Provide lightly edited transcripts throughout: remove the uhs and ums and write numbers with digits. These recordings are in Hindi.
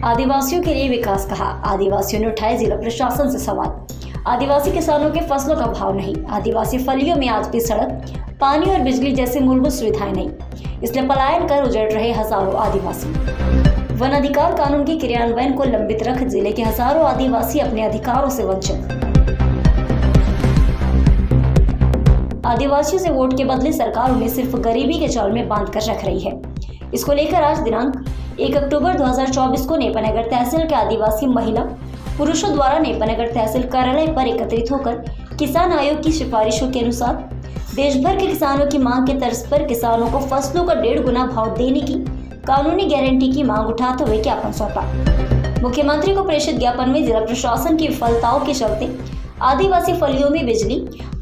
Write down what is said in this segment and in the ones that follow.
आदिवासियों के लिए विकास कहा, आदिवासियों ने उठाए जिला प्रशासन से सवाल। आदिवासी किसानों के फसलों का भाव नहीं, आदिवासी फलियों में आज भी सड़क, पानी और बिजली जैसी मूलभूत सुविधाएं नहीं, इसलिए पलायन कर उजड़ रहे हजारों आदिवासी। वन अधिकार कानून के क्रियान्वयन को लंबित रख जिले के हजारों आदिवासी अपने अधिकारों से वंचित। आदिवासियों से वोट के बदले सरकार उन्हें सिर्फ गरीबी के जाल में बांध कर रख रही है। इसको लेकर आज दिनांक 1 अक्टूबर 2024 को नेपानगर तहसील के आदिवासी महिला पुरुषों द्वारा नेपानगर तहसील कार्यालय पर एकत्रित होकर किसान आयोग की सिफारिशों के अनुसार देश भर के किसानों की मांग के तर्ज पर किसानों को फसलों का 1.5 गुना भाव देने की कानूनी गारंटी की मांग उठाते हुए ज्ञापन सौंपा। मुख्यमंत्री को प्रेषित ज्ञापन में जिला प्रशासन की विफलताओं के चलते आदिवासी फलियों में बिजली,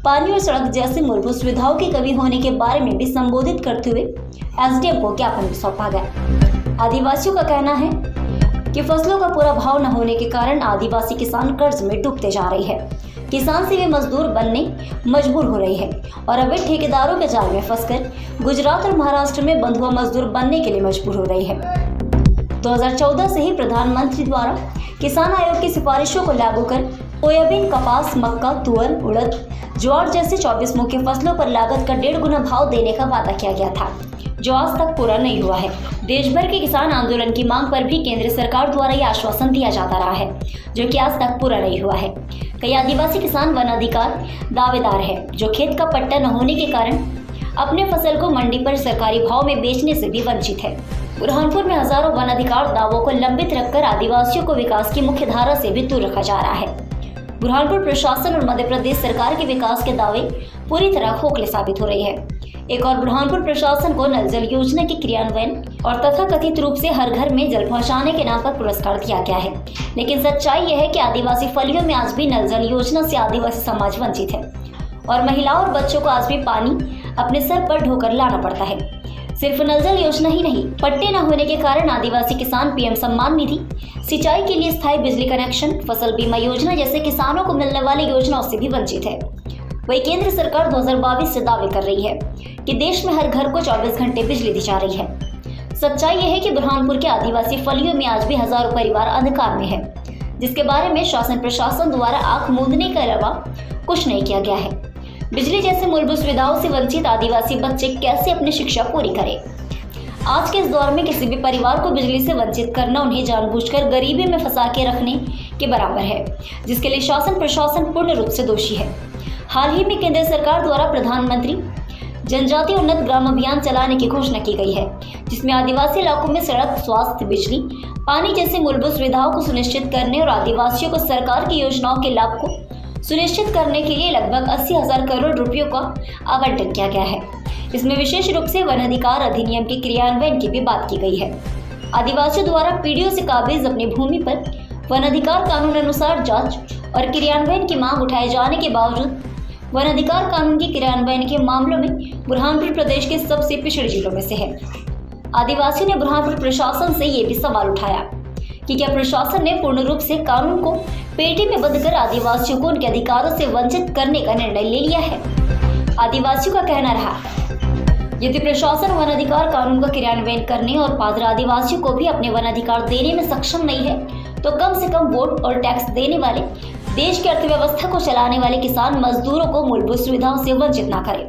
पानी और सड़क जैसी मूलभूत सुविधाओं की कमी होने के बारे में भी संबोधित करते हुए एसडीएम को ज्ञापन भी सौंपा गया। आदिवासियों का कहना है कि फसलों का पूरा भाव न होने के कारण आदिवासी किसान कर्ज में डूबते जा रहे हैं। किसान से वे मजदूर बनने मजबूर हो रहे हैं और अवैध ठेकेदारों के जाल में फंसकर गुजरात और महाराष्ट्र में बंधुआ मजदूर बनने के लिए मजबूर हो रहे हैं। 2014 से ही प्रधानमंत्री द्वारा किसान आयोग की सिफारिशों को लागू कर सोयाबीन, कपास, मक्का, तुअर, उड़द, ज्वार जैसे 24 मुख्य फसलों पर लागत का 1.5 गुना भाव देने का वादा किया गया था, जो आज तक पूरा नहीं हुआ है। देश भर के किसान आंदोलन की मांग पर भी केंद्र सरकार द्वारा यह आश्वासन दिया जाता रहा है, जो कि आज तक पूरा नहीं हुआ है। कई आदिवासी किसान वन अधिकार दावेदार है, जो खेत का पट्टा न होने के कारण अपने फसल को मंडी पर सरकारी भाव में बेचने से भी वंचित है। बुरहानपुर में हजारों वन अधिकार दावों को लंबित रखकर आदिवासियों को विकास की मुख्य धारा से भी दूर रखा जा रहा है। बुरहानपुर प्रशासन और मध्य प्रदेश सरकार के विकास के दावे पूरी तरह खोखले साबित हो रहे हैं। एक और बुरहानपुर प्रशासन को नल जल योजना के क्रियान्वयन और तथाकथित रूप से हर घर में जल पहुंचाने के नाम पर पुरस्कार दिया गया है, लेकिन सच्चाई यह है कि आदिवासी फलियों में आज भी नल जल योजना से आदिवासी समाज वंचित है और महिलाओं और बच्चों को आज भी पानी अपने सर पर ढोकर लाना पड़ता है। सिर्फ नल जल योजना ही नहीं, पट्टे न होने के कारण आदिवासी किसान पीएम सम्मान निधि, सिंचाई के लिए स्थायी बिजली कनेक्शन, फसल बीमा योजना जैसे किसानों को मिलने वाली योजनाओं से भी वंचित है। वही केंद्र सरकार 2022 से दावे कर रही है कि देश में हर घर को 24 घंटे बिजली दी जा रही है। सच्चाई यह है कि बुरहानपुर के आदिवासी फलियों में आज भी हजारों परिवार अंधकार में है, जिसके बारे में शासन प्रशासन द्वारा आंख मूंदने के अलावा कुछ नहीं किया गया है। बिजली जैसे मूलभूत सुविधाओं से वंचित आदिवासी बच्चे कैसे अपनी शिक्षा पूरी करें? आज के इस दौर में किसी भी परिवार को बिजली से वंचित करना उन्हें जानबूझकर गरीबी में फंसा के रखने के बराबर है, जिसके लिए शासन प्रशासन पूर्ण रूप से दोषी है। हाल ही में केंद्र सरकार द्वारा प्रधानमंत्री जनजाति उन्नत ग्राम अभियान चलाने की घोषणा की गई है, जिसमें आदिवासी इलाकों में सड़क, स्वास्थ्य, बिजली, पानी जैसी मूलभूत सुविधाओं को सुनिश्चित करने और आदिवासियों को सरकार की योजनाओं के लाभ को सुनिश्चित करने के लिए लगभग 80,000 करोड़ रुपयों का आवंटन किया गया है। इसमें विशेष रूप से वन अधिकार अधिनियम के क्रियान्वयन की भी बात की गई है। आदिवासियों द्वारा पीढ़ियों से काबिज अपनी भूमि पर वन अधिकार कानून अनुसार जांच और क्रियान्वयन की मांग उठाए जाने के बावजूद वन अधिकार कानून के क्रियान्वयन के मामलों में बुरहानपुर प्रदेश के सबसे पिछड़े जिलों में से है। आदिवासियों ने बुरहानपुर प्रशासन से ये भी सवाल उठाया कि क्या प्रशासन ने पूर्ण रूप से कानून को पेटी में बंद कर आदिवासियों को उनके अधिकारों से वंचित करने का निर्णय ले लिया है। आदिवासियों का कहना रहा, यदि प्रशासन वन अधिकार कानून का क्रियान्वयन करने और पात्र आदिवासियों को भी अपने वन अधिकार देने में सक्षम नहीं है, तो कम से कम वोट और टैक्स देने वाले, देश की अर्थव्यवस्था को चलाने वाले किसान मजदूरों को मूलभूत सुविधाओं से वंचित न करे।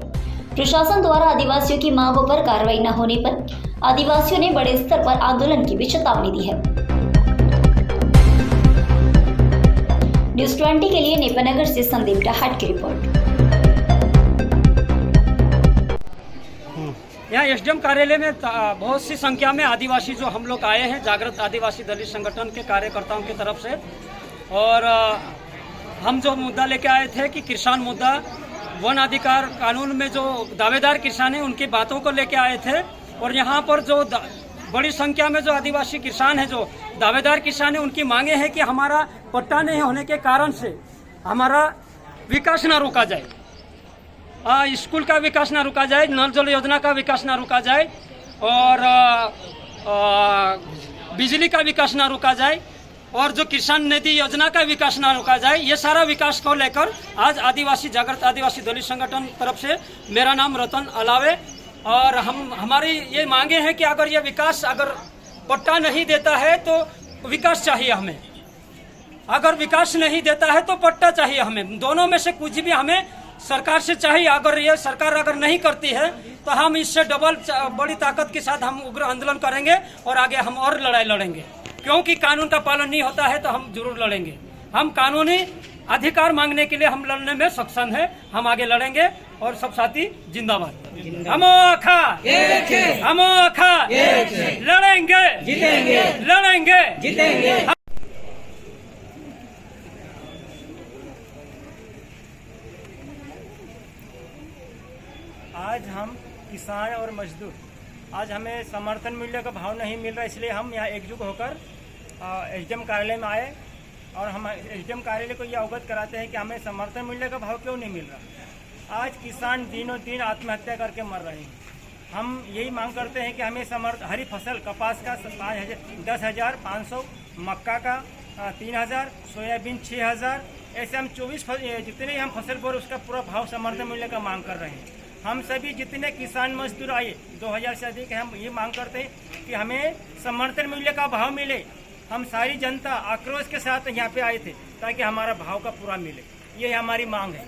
प्रशासन द्वारा आदिवासियों की मांगों पर कार्रवाई न होने पर आदिवासियों ने बड़े स्तर पर आंदोलन की भी चेतावनी दी है। न्यूज़ 20 के लिए नेपानगर से संदीप डाहट की रिपोर्ट। यहाँ एसडीएम कार्यालय में बहुत सी संख्या में आदिवासी जो हम लोग आए हैं, जागृत आदिवासी दलित संगठन के कार्यकर्ताओं की तरफ से, और हम जो मुद्दा लेके आए थे कि किसान मुद्दा, वन अधिकार कानून में जो दावेदार किसान हैं उनकी बातों को लेके आए थे। और यहाँ पर जो बड़ी संख्या में जो आदिवासी किसान हैं, जो दावेदार किसान हैं, उनकी मांगे हैं कि हमारा पट्टा नहीं होने के कारण से हमारा विकास ना रोका जाए, स्कूल का विकास ना रुका जाए, नल जल योजना का विकास ना रुका जाए, और बिजली का विकास ना रुका जाए, और जो किसान निधि योजना का विकास ना रुका जाए। ये सारा विकास को लेकर आज आदिवासी जागृत आदिवासी दलित संगठन तरफ से, मेरा नाम रतन अलावे, और हमारी ये मांगे हैं कि अगर ये विकास अगर पट्टा नहीं देता है तो विकास चाहिए हमें। अगर विकास नहीं देता है तो पट्टा चाहिए हमें। दोनों में से कुछ भी हमें सरकार से चाहिए। अगर ये सरकार अगर नहीं करती है तो हम इससे डबल बड़ी ताकत के साथ हम उग्र आंदोलन करेंगे और आगे हम और लड़ाई लड़ेंगे, क्योंकि कानून का पालन नहीं होता है तो हम जरूर लड़ेंगे। हम कानूनी अधिकार मांगने के लिए हम लड़ने में सक्षम है। हम आगे लड़ेंगे और सब साथी जिंदाबाद। अमोखा अमोखा लड़ेंगे जीतेंगे, लड़ेंगे जीतेंगे। आज हम किसान और मजदूर, आज हमें समर्थन मूल्य का भाव नहीं मिल रहा, इसलिए हम यहाँ एकजुट होकर एसडीएम कार्यालय में आए और हम एसडीएम कार्यालय को ये अवगत कराते हैं कि हमें समर्थन मूल्य का भाव क्यों नहीं मिल रहा। आज किसान दिनों दिन आत्महत्या करके मर रहे हैं। हम यही मांग करते हैं कि हमें हरी फसल कपास का 10,500, मक्का का 3,000, सोयाबीन 6,000, ऐसे हम 24 जितने हम फसल बोर उसका पूरा भाव समर्थन मूल्य का मांग कर रहे हैं। हम सभी जितने किसान मजदूर आए 2000 से अधिक है, हम ये मांग करते हैं कि हमें समर्थन मूल्य का भाव मिले। हम सारी जनता आक्रोश के साथ यहाँ पे आए थे ताकि हमारा भाव का पूरा मिले, ये हमारी मांग है।